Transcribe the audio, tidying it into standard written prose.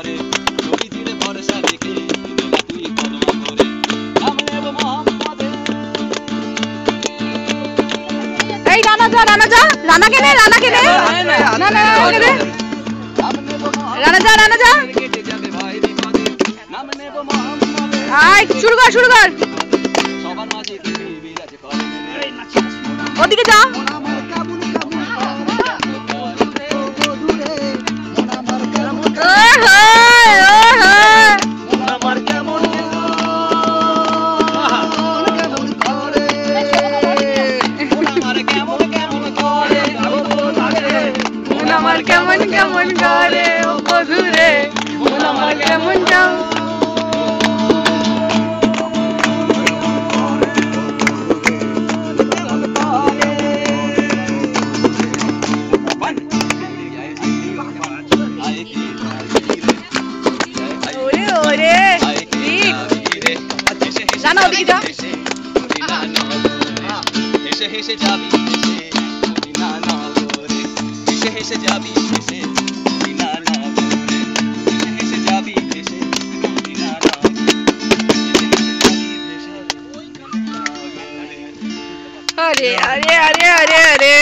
ঘরে ছবি জুড়ে ভরসা রেখে তুই কলমা করে নাম নেব মোহাম্মদের। এই রানা যা রানা যা রানা কে নে রানা কে নে না না রানা যা রানা যা কেটে যাবে ভয় বিপদে নাম নেব মোহাম্মদের। আয় শুরু কর সবার মাঝে তুমি বিরাজ করে ওদিকে যা কেমন কেমন করে ও বধুরে মন আমার কেমন যাও ওরে ওরে জানা ওদিকে যা হেসে হেসে যাবি মদিনা নগরে হেসে হেসে যাবি মদিনা নগরে হেসে যাবি মদিনা নগরে। আরে আরে আরে আরে আরে